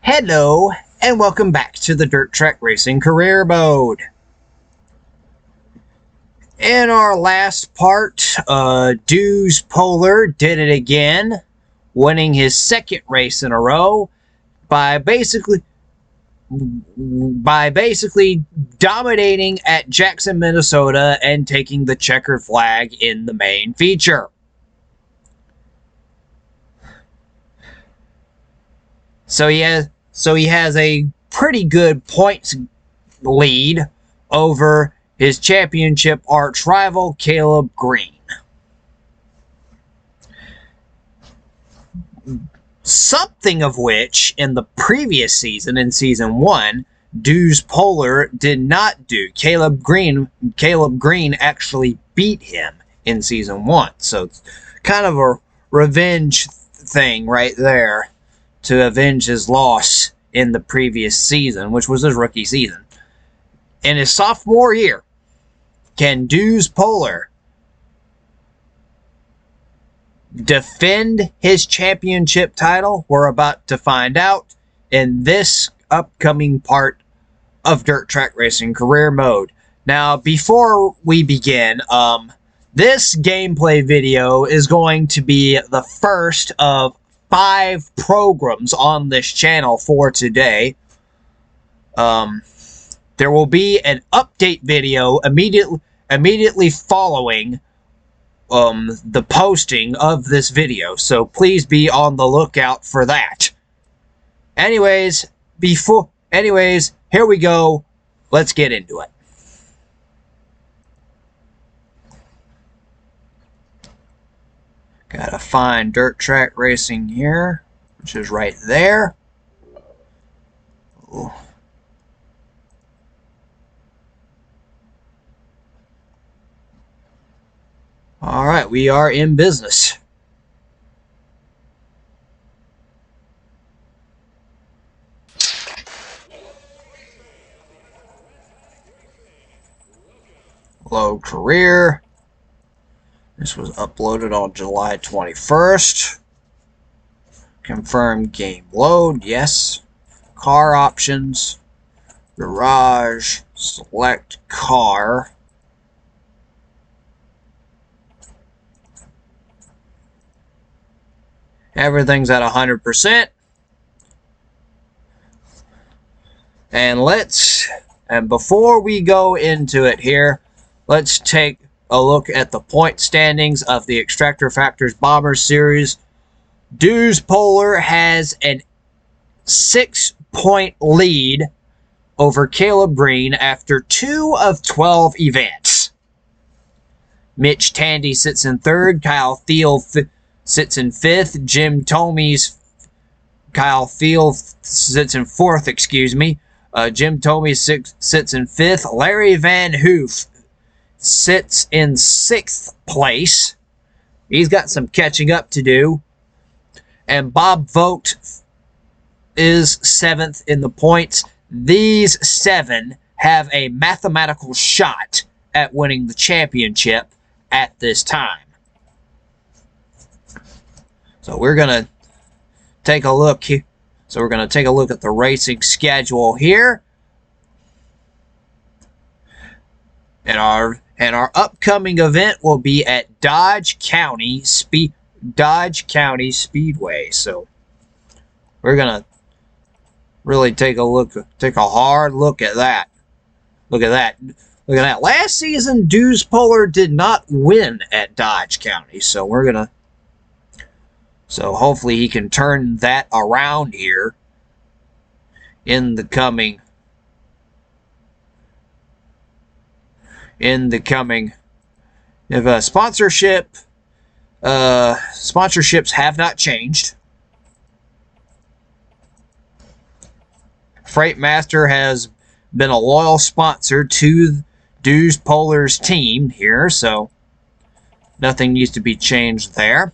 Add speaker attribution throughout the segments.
Speaker 1: Hello, and welcome back to the Dirt Track Racing Career Mode. In our last part, Deuce Polar did it again, winning his second race in a row by basically dominating at Jackson, Minnesota, and taking the checkered flag in the main feature. So he has a pretty good points lead over his championship arch rival, Caleb Green. Something of which, in the previous season, in Season 1, Deuce Polar did not do. Caleb Green actually beat him in Season 1. So it's kind of a revenge thing right there to avenge his loss in the previous season, which was his rookie season. In his sophomore year, can Deuce Polar defend his championship title? We're about to find out in this upcoming part of Dirt Track Racing Career Mode. Now, before we begin, this gameplay video is going to be the first of 5 programs on this channel for today. There will be an update video immediately following the posting of this video, so please be on the lookout for that. Anyways, here we go. Let's get into it. Gotta find Dirt Track Racing here, which is right there. Ooh. Alright, we are in business. Load career. This was uploaded on July 21st. Confirm game load, yes. Car options. Garage. Select car. Everything's at 100%. And before we go into it here, let's take a look at the point standings of the Extractor Factors Bombers Series. Deuce Polar has an 6-point lead over Caleb Green after 2 of 12 events. Mitch Tandy sits in 3rd. Kyle Thiel sits in 5th. Kyle Thiel sits in 4th, excuse me. Jim Tomey sits in 5th. Larry Van Hoof sits in 6th place. He's got some catching up to do. And Bob Vogt is 7th in the points. These 7 have a mathematical shot at winning the championship at this time. So we're going to take a look here. So we're going to take a look at the racing schedule here. And our upcoming event will be at Dodge County Speedway. So we're going to really take a hard look at that. Look at that. Last season, Deuce Polar did not win at Dodge County. So hopefully he can turn that around here in the coming if sponsorships have not changed. Freightmaster has been a loyal sponsor to Deuce Polar's team here, so nothing needs to be changed there.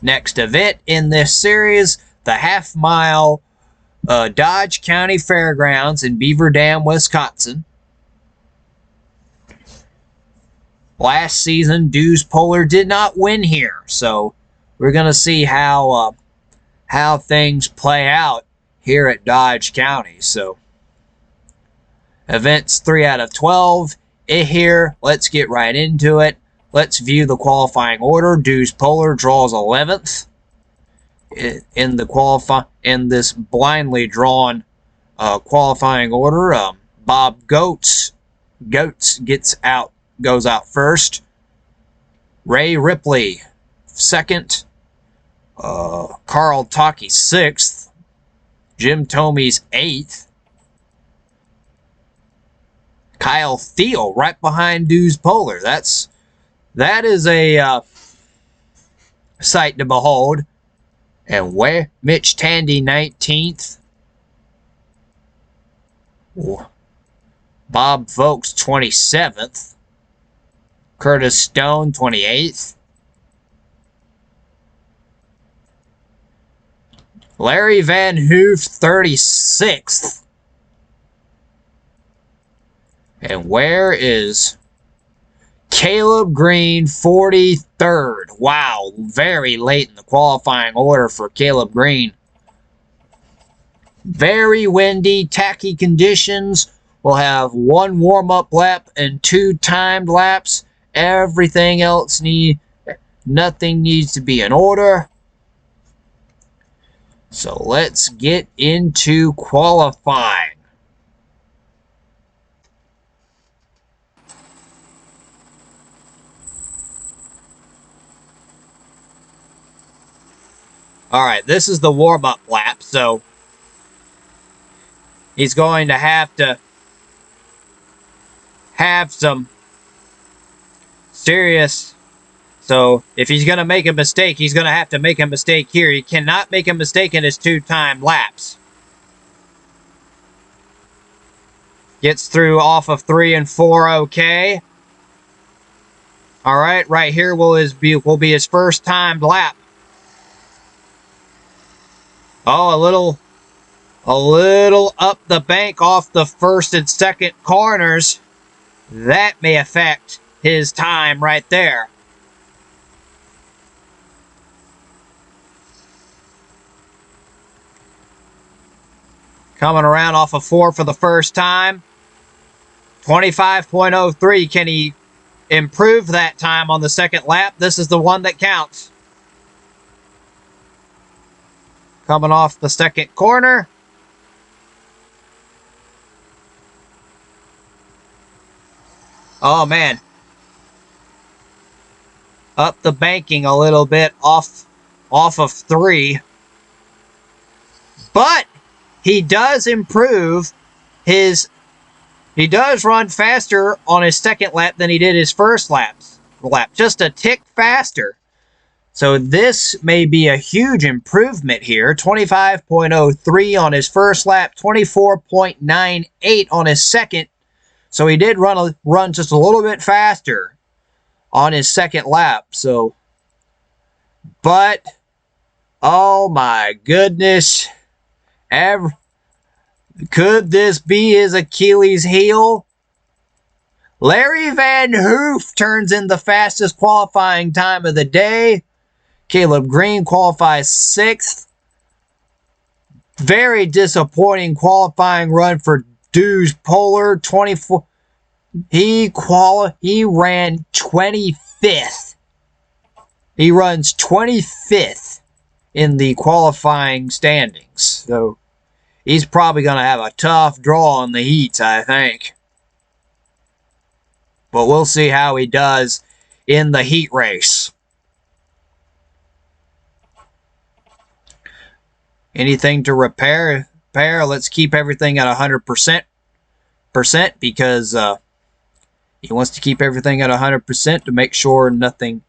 Speaker 1: Next event in this series, the half-mile Dodge County Fairgrounds in Beaver Dam, Wisconsin. Last season, Deuce Polar did not win here, so we're going to see how how things play out here at Dodge County. So, events 3 out of 12 here. Let's get right into it. Let's view the qualifying order. Deuce Polar draws 11th in this blindly drawn qualifying order. Bob Goats goes out first. Ray Ripley second. Carl Taki 6th. Jim Tomey's 8th. Kyle Thiel right behind Deuce Polar. That is a sight to behold. And where Mitch Tandy 19th. Bob Vokes 27th. Curtis Stone 28th. Larry Van Hoof 36th. And where is Caleb Green 43rd? Wow, very late in the qualifying order for Caleb Green. Very windy, tacky conditions. We'll have 1 warm-up lap and 2 timed laps. Everything else nothing needs to be in order. So let's get into qualifying. Alright, this is the warm-up lap, so he's going to have some serious. So if he's going to make a mistake, he's going to have to make a mistake here. He cannot make a mistake in his 2-time laps. Gets through off of 3 and 4 okay. Alright, right here will be his first timed lap. Oh, a little up the bank off the first and second corners. That may affect his time right there. Coming around off of 4 for the first time. 25.03. Can he improve that time on the second lap? This is the one that counts. Coming off the second corner. Oh, man. Up the banking a little bit off of 3. But he does improve his. He does run faster on his second lap than he did his first lap. Just a tick faster. So this may be a huge improvement here. 25.03 on his first lap, 24.98 on his second. So he did run just a little bit faster on his second lap. So, but oh my goodness, could this be his Achilles heel? Larry Van Hoof turns in the fastest qualifying time of the day. Caleb Green qualifies 6th. Very disappointing qualifying run for Deuce Polar. 24. He ran 25th. He runs 25th in the qualifying standings. So he's probably going to have a tough draw in the heats, I think. But we'll see how he does in the heat race. Anything to repair? Let's keep everything at 100% because he wants to keep everything at 100% to make sure nothing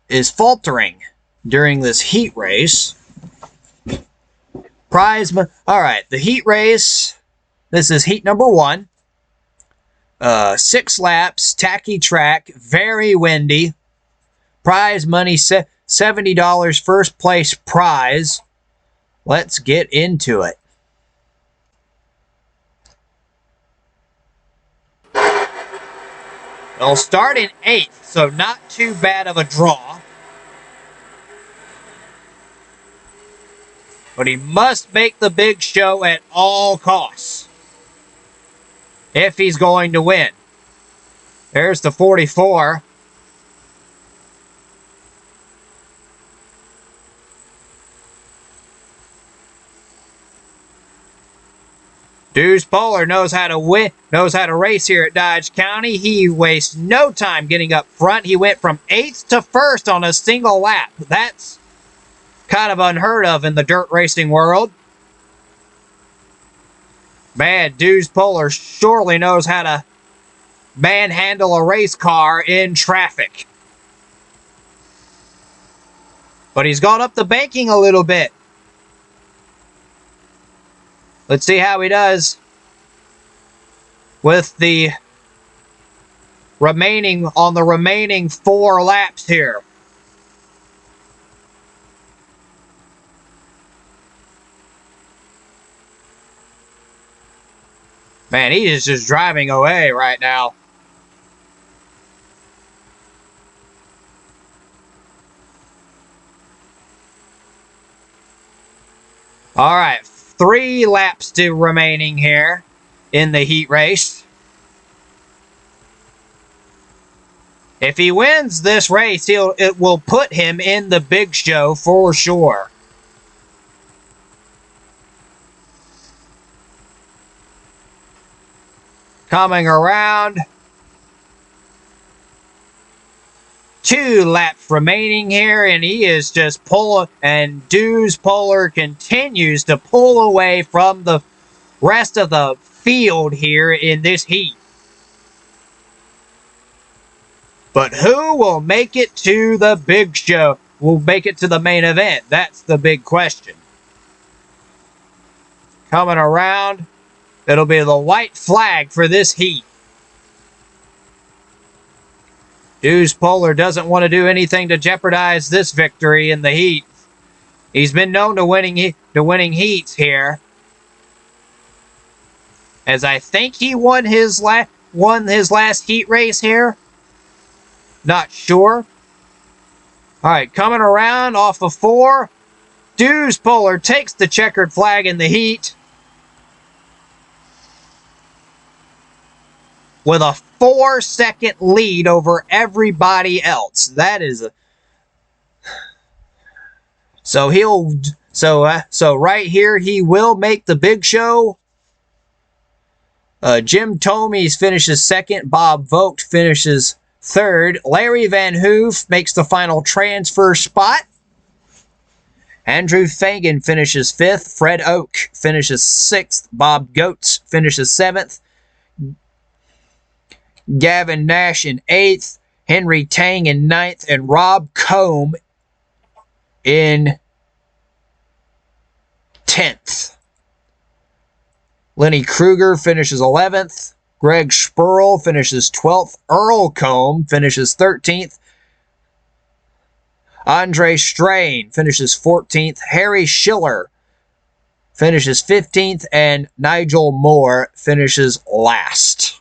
Speaker 1: is faltering during this heat race. All right, the heat race. This is heat number 1. 6 laps, tacky track, very windy. Prize money, $70 first place prize. Let's get into it. They'll start in 8th, so not too bad of a draw. But he must make the big show at all costs if he's going to win. There's the 44. Deuce Polar knows how to win, knows how to race here at Dodge County. He wastes no time getting up front. He went from 8th to 1st on a single lap. That's kind of unheard of in the dirt racing world. Man, Deuce Polar surely knows how to manhandle a race car in traffic. But he's gone up the banking a little bit. Let's see how he does with the remaining 4 laps here. Man, he is just driving away right now. All right, 3 laps to remaining here in the heat race. If he wins this race, it will put him in the big show for sure. Coming around. 2 laps remaining here, and he is just pulling, and Deuce Polar continues to pull away from the rest of the field here in this heat. But who will make it to the big show? Will make it to the main event? That's the big question. Coming around, it'll be the white flag for this heat. Deuce Polar doesn't want to do anything to jeopardize this victory in the heat. He's been known to winning heats here, as I think he won his last heat race here. Not sure. All right, coming around off of 4. Deuce Polar takes the checkered flag in the heat with a 4-second lead over everybody else. That is so right here he will make the big show. Jim Tomies finishes 2nd. Bob Vogt finishes 3rd. Larry Van Hoof makes the final transfer spot. Andrew Fagan finishes 5th. Fred Oak finishes 6th. Bob Goetz finishes 7th. Gavin Nash in 8th, Henry Tang in 9th, and Rob Combe in 10th. Lenny Kruger finishes 11th. Greg Spurl finishes 12th. Earl Combe finishes 13th. Andre Strain finishes 14th. Harry Schiller finishes 15th. And Nigel Moore finishes last.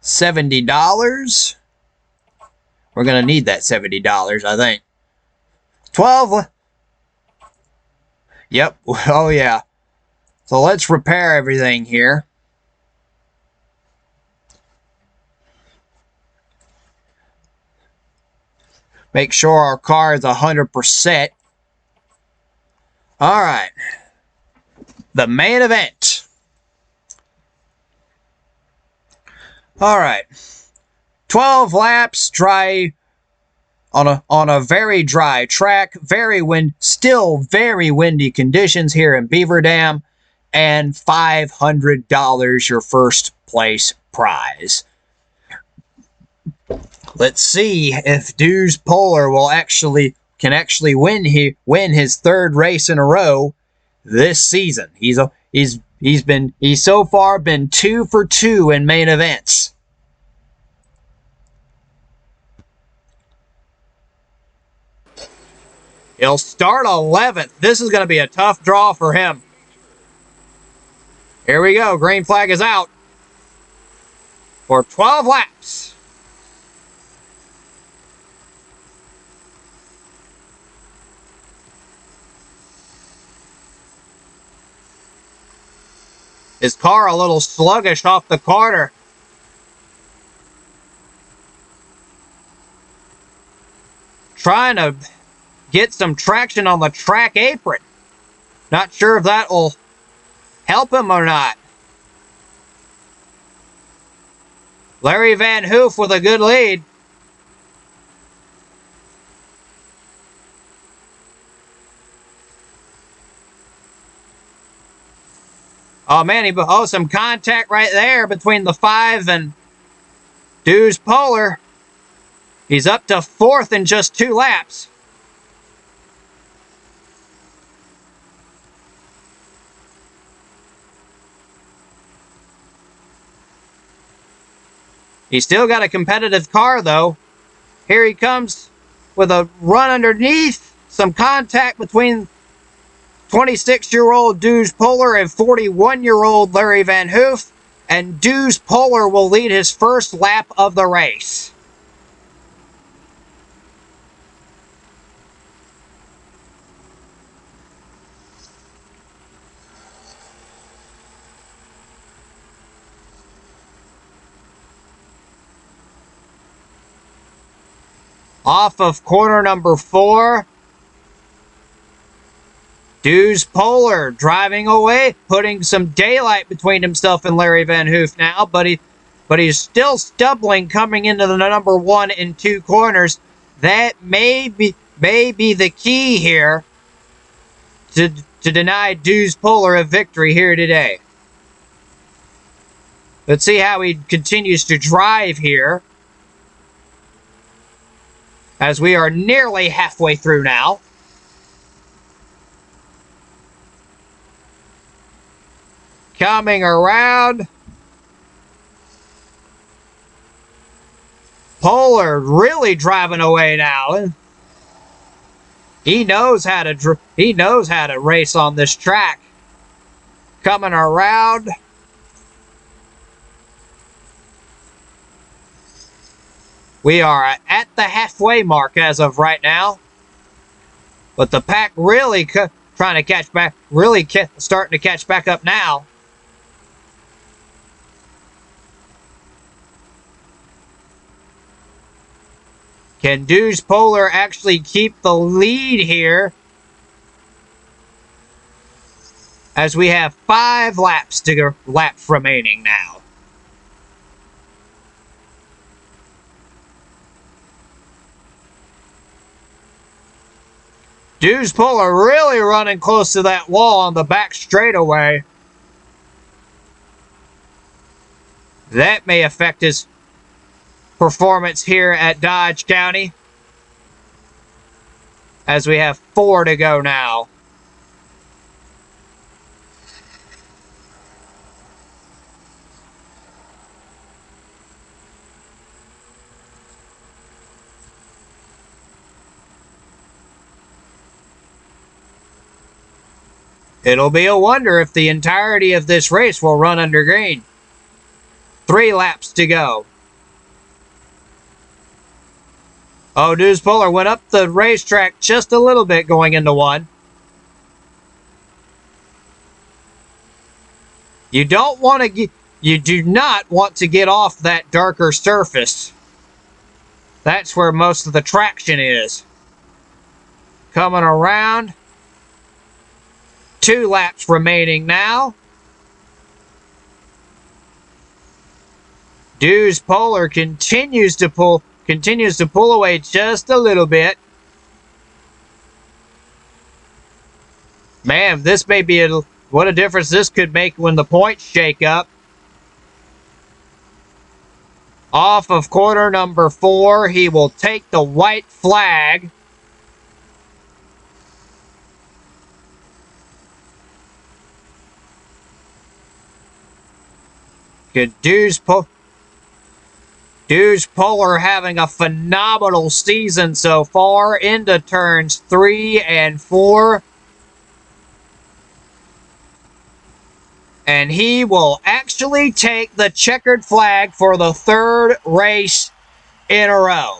Speaker 1: $70. We're going to need that $70, I think. 12. Yep. Oh, yeah. So let's repair everything here. Make sure our car is 100%. All right. The main event. All right. 12 laps, dry on a very dry track, still very windy conditions here in Beaver Dam, and $500 your first place prize. Let's see if Deuce Polar can actually win his 3rd race in a row this season. He's so far been 2 for 2 in main events. He'll start 11th. This is going to be a tough draw for him. Here we go. Green flag is out for 12 laps. His car a little sluggish off the corner. Trying to get some traction on the track apron. Not sure if that will help him or not. Larry Van Hoof with a good lead. Oh, man, some contact right there between the 5 and Dues Polar. He's up to 4th in just 2 laps. He's still got a competitive car, though. Here he comes with a run underneath. Some contact between 26-year-old Dues Polar and 41-year-old Larry Van Hoof. And Dues Polar will lead his first lap of the race. Off of corner number 4. Dues Polar driving away, putting some daylight between himself and Larry Van Hoof now, but he's still stumbling coming into the number 1 and 2 corners. That may be the key here to deny Dues Polar a victory here today. Let's see how he continues to drive here, as we are nearly halfway through now. Coming around. Polar really driving away now. He knows how to race on this track. Coming around. We are at the halfway mark as of right now. But the pack really trying to catch back, really starting to catch back up now. Can Dues Polar actually keep the lead here? As we have 5 laps remaining now. Dues Polar really running close to that wall on the back straightaway. That may affect his performance here at Dodge County, as we have 4 to go now. It'll be a wonder if the entirety of this race will run under green. 3 laps to go. Oh, Dues Polar went up the racetrack just a little bit going into 1. You do not want to get off that darker surface. That's where most of the traction is. Coming around. 2 laps remaining now. Dues Polar continues to pull away just a little bit. Man, this may be what a difference this could make when the points shake up. Off of corner number 4, he will take the white flag. Good Dues Polar having a phenomenal season so far into turns 3 and 4. And he will actually take the checkered flag for the 3rd race in a row.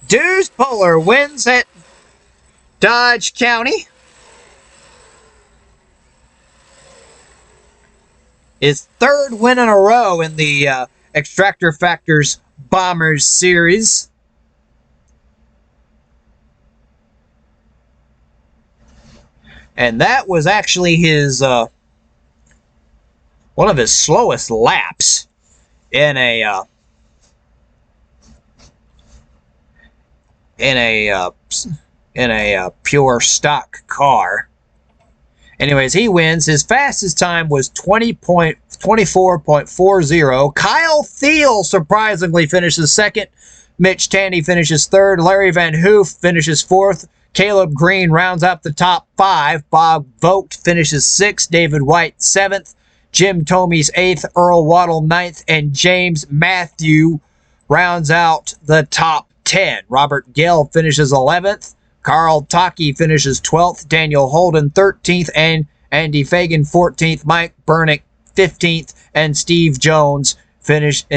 Speaker 1: Deuce Puller wins at Dodge County. His third win in a row in the Extractor Factors Bombers series. And that was actually his one of his slowest laps in a pure stock car. Anyways, he wins. His fastest time was 24.40. Kyle Thiel surprisingly finishes second. Mitch Tandy finishes third. Larry Van Hoof finishes fourth. Caleb Green rounds out the top 5. Bob Vogt finishes 6th. David White 7th. Jim Tomey's 8th. Earl Waddle 9th. And James Matthew rounds out the top 10. Robert Gale finishes 11th. Carl Taki finishes 12th. Daniel Holden 13th. And Andy Fagan 14th. Mike Bernick 15th. And Stephen Jones finishes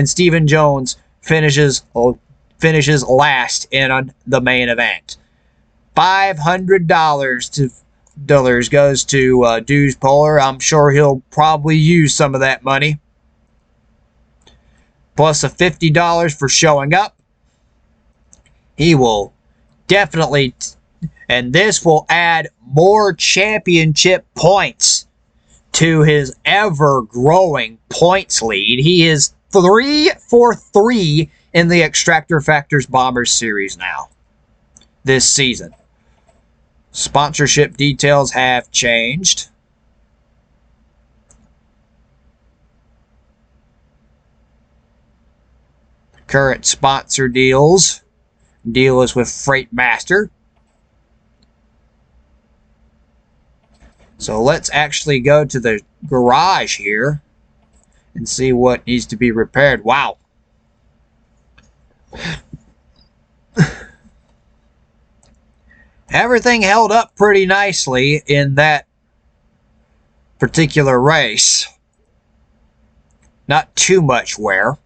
Speaker 1: last in the main event. $500 goes to Deuce Puller. I'm sure he'll probably use some of that money. Plus a $50 for showing up. He will definitely, and this will add more championship points to his ever-growing points lead. He is 3 for 3 in the Extractor Factors Bombers series now, this season. Sponsorship details have changed. Current sponsor deals. Deal is with Freight Master. So let's actually go to the garage here and see what needs to be repaired. Wow. Everything held up pretty nicely in that particular race. Not too much wear.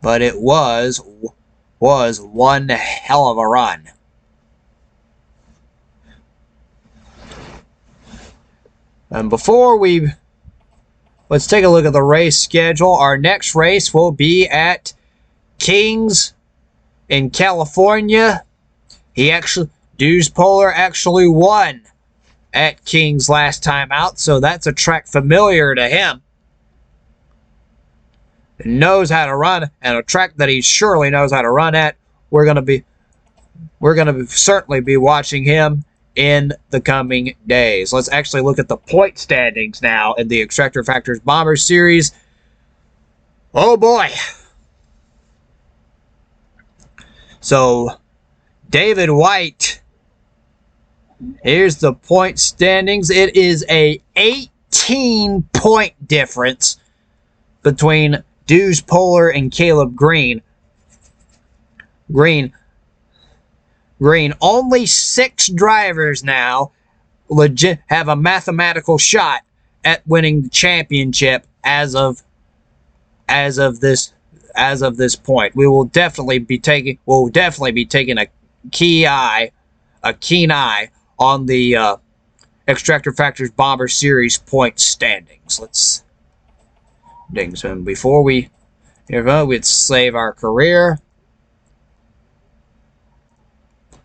Speaker 1: But it was one hell of a run. And let's take a look at the race schedule. Our next race will be at Kings in California. Deuce Puller actually won at Kings last time out, so that's a track familiar to him. Knows how to run, and a track that he surely knows how to run at. We're gonna certainly be watching him in the coming days. Let's actually look at the point standings now in the Extractor Factors Bombers series. Oh boy. So, David White, here's the point standings. It is a 18-point difference between Deuce Puller and Caleb Green. Green. Only 6 drivers now legit have a mathematical shot at winning the championship as of this point. We will definitely be taking a keen eye on the Extractor Factors Bomber Series point standings. Let's ding some before we'd save our career.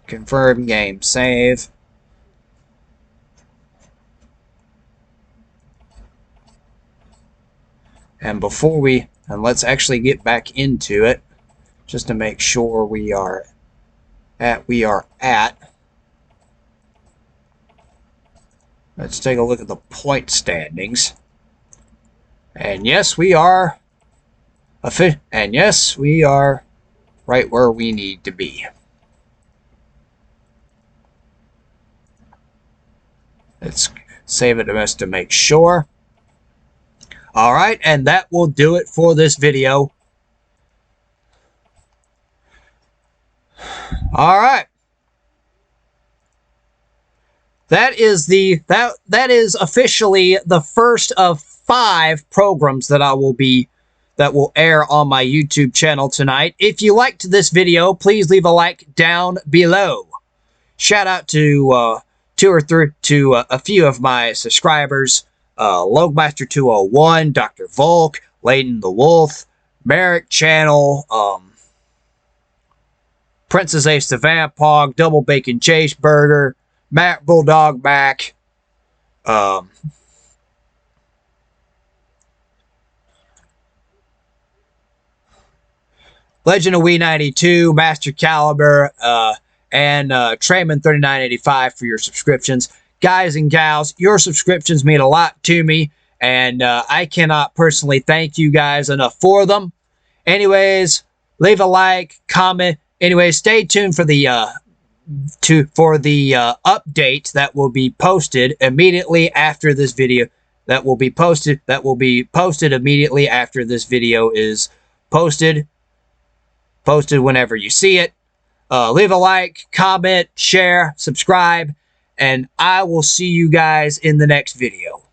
Speaker 1: Confirm game save. And let's actually get back into it just to make sure we are at. Let's take a look at the point standings. And yes, we are right where we need to be. Let's save it just to make sure. All right, and that will do it for this video. All right. That is officially the first of 5 programs that I will be that will air on my YouTube channel tonight. If you liked this video, please leave a like down below. Shout out to a few of my subscribers, Logmeister201, Dr. Volk, Layden the Wolf, Merrick Channel, Princess Ace the Vampog, Double Bacon Chase Burger, Matt Bulldog Back, Legend of Wii 92, Master Caliber, and Trayman 3985 for your subscriptions. Guys and gals, your subscriptions mean a lot to me, and I cannot personally thank you guys enough for them. Anyways, leave a like, comment. Anyways, stay tuned for the update that will be posted immediately after this video. That will be posted immediately after this video is posted. Posted whenever you see it. Leave a like, comment, share, subscribe, and I will see you guys in the next video.